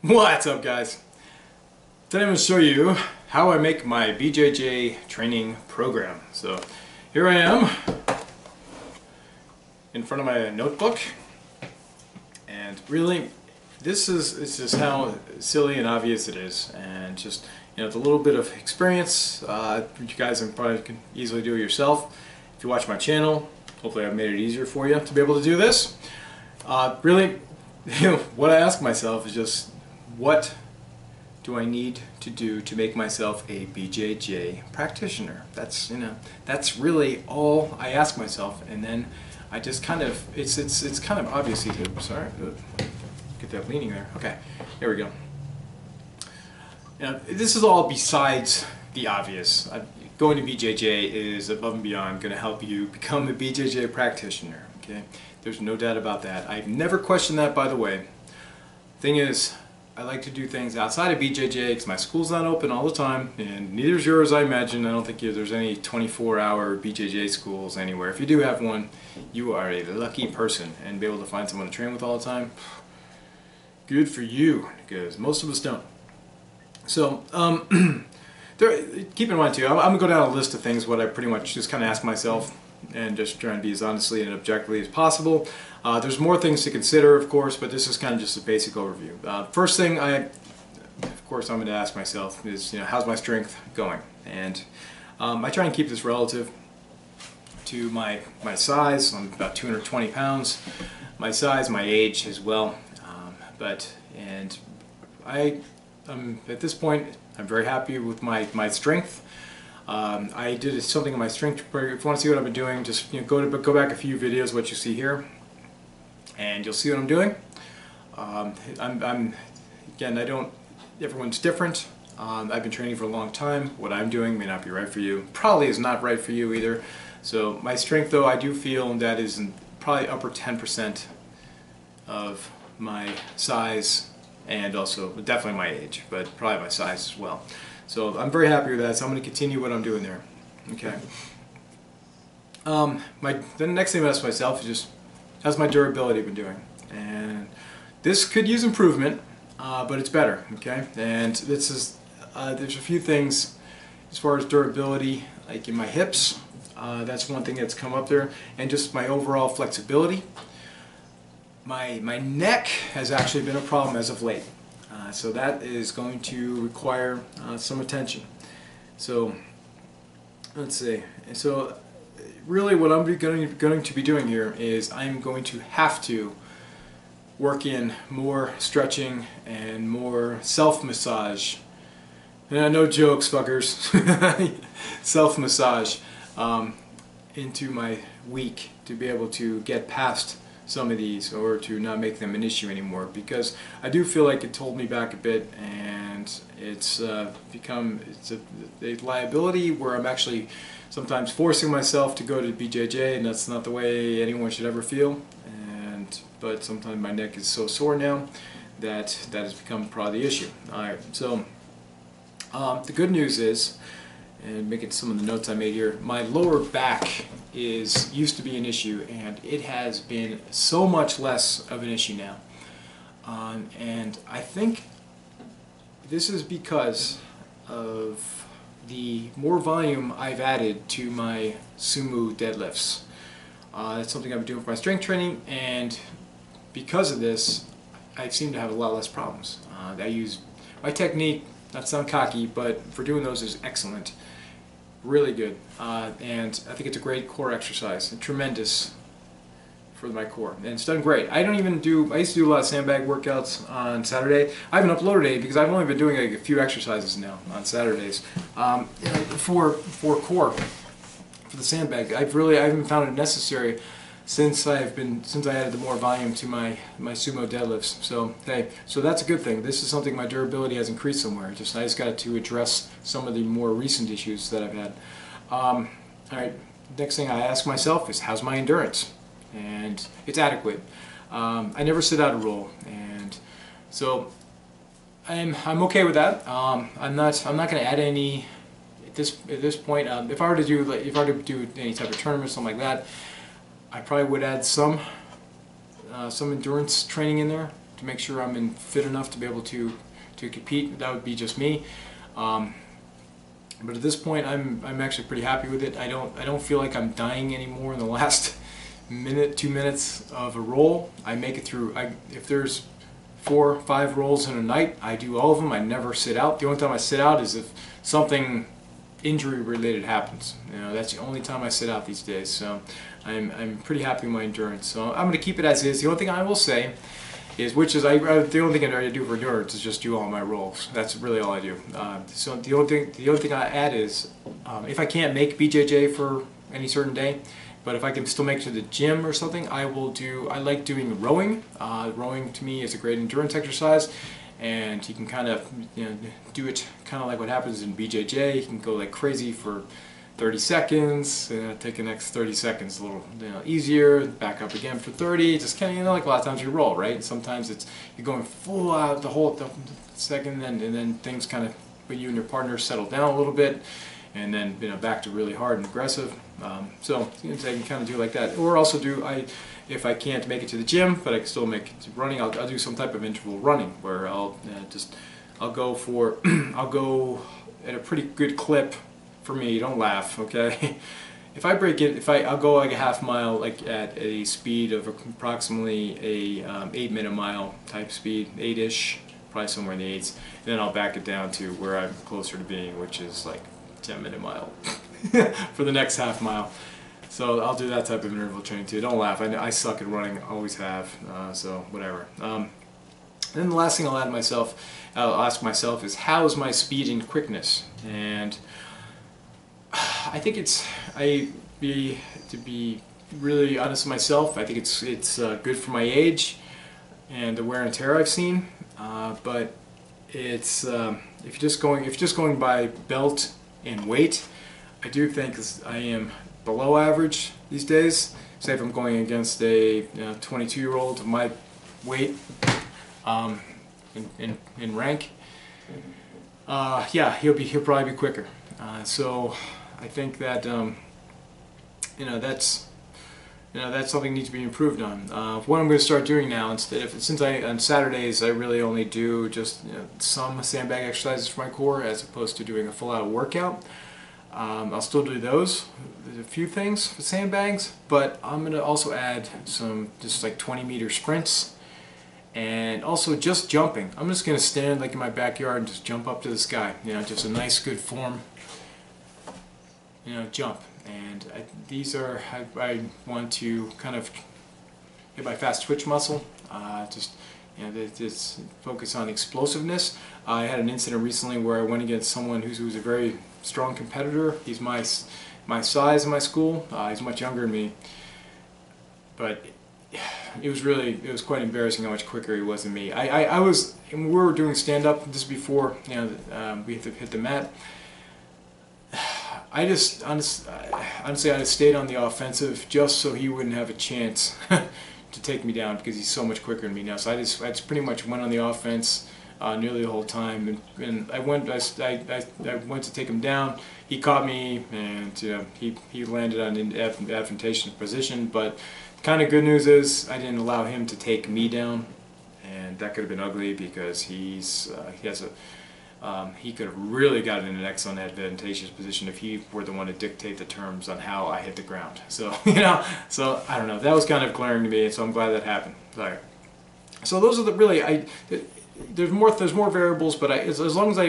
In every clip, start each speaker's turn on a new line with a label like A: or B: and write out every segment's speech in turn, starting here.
A: What's up, guys? Today I'm going to show you how I make my BJJ training program. So here I am in front of my notebook, and really this is how silly and obvious it is, and just with a little bit of experience you guys probably can easily do it yourself. If you watch my channel, hopefully I've made it easier for you to be able to do this. Really what I ask myself is just, what do I need to do to make myself a BJJ practitioner? That's really all I ask myself, and then I just kind of, it's kind of obvious to, sorry, get that leaning there. Okay, there we go. This is all besides the obvious. Going to BJJ is above and beyond going to help you become a BJJ practitioner. Okay, there's no doubt about that. I've never questioned that, by the way. Thing is, I like to do things outside of BJJ because my school's not open all the time, and neither is yours, I imagine. I don't think there's any 24-hour BJJ schools anywhere. If you do have one, you are a lucky person, and be able to find someone to train with all the time, good for you, because most of us don't. So, keep in mind too, I'm going to go down a list of things what I pretty much just kind of ask myself, and just trying to be as honestly and objectively as possible. There's more things to consider, of course, but this is kind of just a basic overview. First thing I'm going to ask myself is, how's my strength going? And I try and keep this relative to my size. I'm about 220 pounds. My size, my age as well. At this point, I'm very happy with my strength. I did something in my strength. If you want to see what I've been doing, just go back a few videos, what you see here, and you'll see what I'm doing. Everyone's different. I've been training for a long time. What I'm doing may not be right for you. Probably is not right for you either. So my strength, though, I do feel that is in probably upper 10% of my size, and also definitely my age, but probably my size as well. So I'm very happy with that, so I'm going to continue what I'm doing there. Okay. The next thing I ask myself is just, how's my durability been doing? And this could use improvement, but it's better. Okay. And this is there's a few things as far as durability, like in my hips. That's one thing that's come up there, and just my overall flexibility. My neck has actually been a problem as of late. So that is going to require some attention. So let's see. So really what I'm going to be doing here is I'm going to have to work in more stretching and more self-massage. No jokes, fuckers. Self-massage into my week to be able to get past some of these, or to not make them an issue anymore, because I do feel like it told me back a bit, and it's become a liability where I'm actually sometimes forcing myself to go to BJJ, and that's not the way anyone should ever feel. But sometimes my neck is so sore now that has become probably the issue. Alright, so the good news is, and making some of the notes I made here, my lower back used to be an issue, and it has been so much less of an issue now. And I think this is because of the more volume I've added to my sumo deadlifts. That's something I've been doing for my strength training, and because of this, I seem to have a lot less problems. I use my technique, not to sound cocky, but for doing those is excellent. Really good, and I think it's a great core exercise, and tremendous for my core, and it's done great. I used to do a lot of sandbag workouts on Saturday. I haven't uploaded any because I've only been doing like a few exercises now on Saturdays for core, for the sandbag. I haven't found it necessary since I added the more volume to my sumo deadlifts. So so that's a good thing. This is something, my durability has increased somewhere. I just got to address some of the more recent issues that I've had. All right, next thing I ask myself is, how's my endurance? And it's adequate. I never sit out a roll, and so I'm okay with that. I'm not going to add any at this point. If I were to do any type of tournament, something like that, I probably would add some endurance training in there, to make sure I'm fit enough to be able to compete. That would be just me. But at this point, I'm actually pretty happy with it. I don't feel like I'm dying anymore in the last minute, 2 minutes of a roll. I make it through. If there's 4 or 5 rolls in a night, I do all of them. I never sit out. The only time I sit out is if something injury related happens. You know, that's the only time I sit out these days. So I'm pretty happy with my endurance. So I'm going to keep it as is. The only thing I will say is, the only thing I do for endurance is just do all my rolls. That's really all I do. So the only thing I add is, if I can't make BJJ for any certain day, but if I can still make it to the gym or something, I like doing rowing. Rowing to me is a great endurance exercise, and you can kind of, you know, do it kind of like what happens in BJJ. You can go like crazy for 30 seconds, take the next 30 seconds a little, you know, easier, back up again for 30, just kind of, you know, like a lot of times you roll, right? Sometimes you're going full out the second, and then things kind of, when you and your partner settle down a little bit, and then, you know, back to really hard and aggressive. So you know, I can kind of do like that. Or also if I can't make it to the gym, but I can still make it to running, I'll do some type of interval running where I'll go at a pretty good clip. For me, don't laugh, okay? If I break it, I'll go like a half mile, like at a speed of approximately a 8-minute mile type speed, 8-ish, probably somewhere in the 8s. And then I'll back it down to where I'm closer to being, which is like 10-minute mile for the next half mile. So I'll do that type of interval training too. Don't laugh. I suck at running, always have. So whatever. And then the last thing I'll ask myself is, how's my speed and quickness? And I think to be really honest with myself, I think it's good for my age and the wear and tear I've seen. But it's if you're just going by belt and weight, I do think I am below average these days. Say if I'm going against a 22-year-old of my weight in rank, yeah, he'll probably be quicker. So I think that that's something that needs to be improved on. What I'm going to start doing now, since on Saturdays I really only do just some sandbag exercises for my core as opposed to doing a full-out workout. I'll still do those. There's a few things for sandbags, but I'm going to also add some just like 20-meter sprints. And also just jumping. I'm just going to stand like in my backyard and just jump up to the sky. You know, just a nice good form. You know, jump. And I want to kind of hit my fast twitch muscle. Just focus on explosiveness. I had an incident recently where I went against someone who's a very strong competitor. He's my size in my school. He's much younger than me. But it was quite embarrassing how much quicker he was than me. We were doing stand-up just before we hit the mat. Honestly, I just stayed on the offensive just so he wouldn't have a chance to take me down, because he's so much quicker than me now. So I just pretty much went on the offense nearly the whole time, and I went to take him down. He caught me, and he landed on an advantageous position. But kind of good news is I didn't allow him to take me down, and that could have been ugly, because he could have really gotten in an excellent advantageous position if he were the one to dictate the terms on how I hit the ground. So so I don't know. That was kind of glaring to me, and so I'm glad that happened. Sorry. So those are there's more variables, but as long as I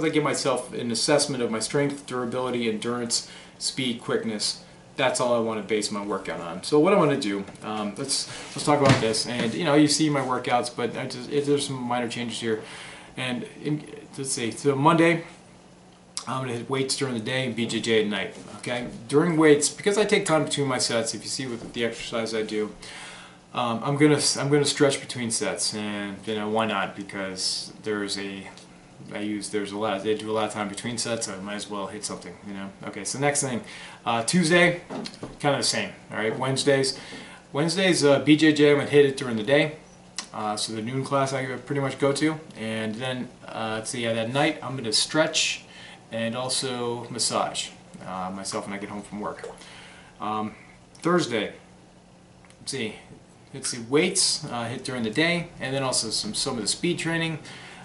A: give myself an assessment of my strength, durability, endurance, speed, quickness, that's all I want to base my workout on. So what I'm going to do, let's talk about this. And you see my workouts, but there's some minor changes here. And let's see. So Monday, I'm going to hit weights during the day and BJJ at night. Okay. During weights, because I take time between my sets. If you see with the exercise I do, I'm gonna stretch between sets, and why not? Because they do a lot of time between sets, so I might as well hit something. Okay. So next thing, Tuesday, kind of the same. All right. Wednesdays, BJJ. I'm gonna hit it during the day. So the noon class I pretty much go to, and then let's see. That night I'm gonna stretch and also massage myself when I get home from work. Thursday. Let's see. hit some weights, hit during the day, and then also some of the speed training.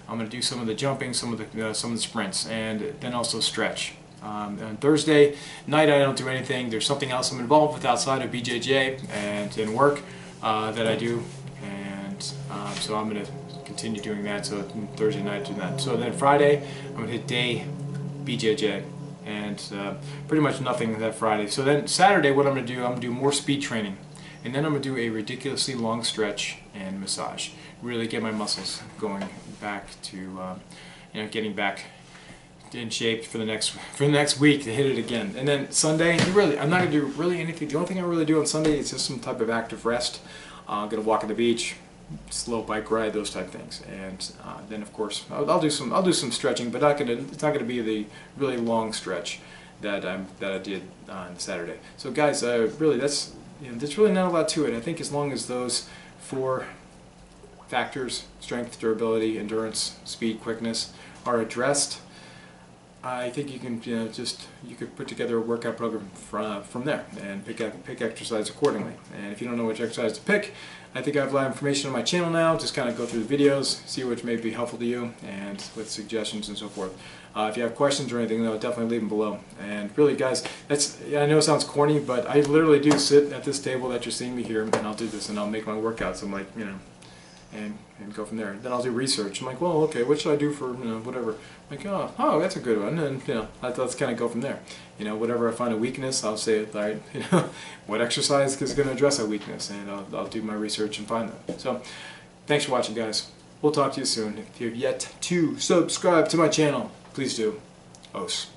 A: I'm going to do some of the jumping, some of the sprints, and then also stretch. On Thursday night I don't do anything. There's something else I'm involved with outside of BJJ and work that I do, and so I'm going to continue doing that. So Thursday night do that. So then Friday I'm going to hit day BJJ, and pretty much nothing that Friday. So then Saturday what I'm going to do, I'm going to do more speed training, and then I'm going to do a ridiculously long stretch and massage. Really get my muscles going back to getting back in shape for the next week to hit it again. And then Sunday, I'm not going to do really anything. The only thing I really do on Sunday is just some type of active rest. I'm going to walk on the beach, slow bike ride, those type of things. And then of course I'll do some stretching, but it's not going to be the really long stretch that I did on Saturday. So guys, really there's really not a lot to it. I think as long as those 4 factors, strength, durability, endurance, speed, quickness, are addressed, I think you can you could put together a workout program from there and pick exercise accordingly. And if you don't know which exercise to pick, I think I have a lot of information on my channel now. Just kind of go through the videos, see which may be helpful to you, and with suggestions and so forth. If you have questions or anything, though, definitely leave them below. And really, guys, I know it sounds corny, but I literally do sit at this table that you're seeing me here, and I'll do this, and I'll make my workouts. I'm like, and go from there. Then I'll do research. I'm like, well, okay, what should I do for whatever? I'm like, oh, that's a good one, and let's kind of go from there. Whatever I find a weakness, I'll say, all right, what exercise is going to address that weakness, and I'll do my research and find them. So, thanks for watching, guys. We'll talk to you soon. If you have yet to subscribe to my channel, please do. Ooosss.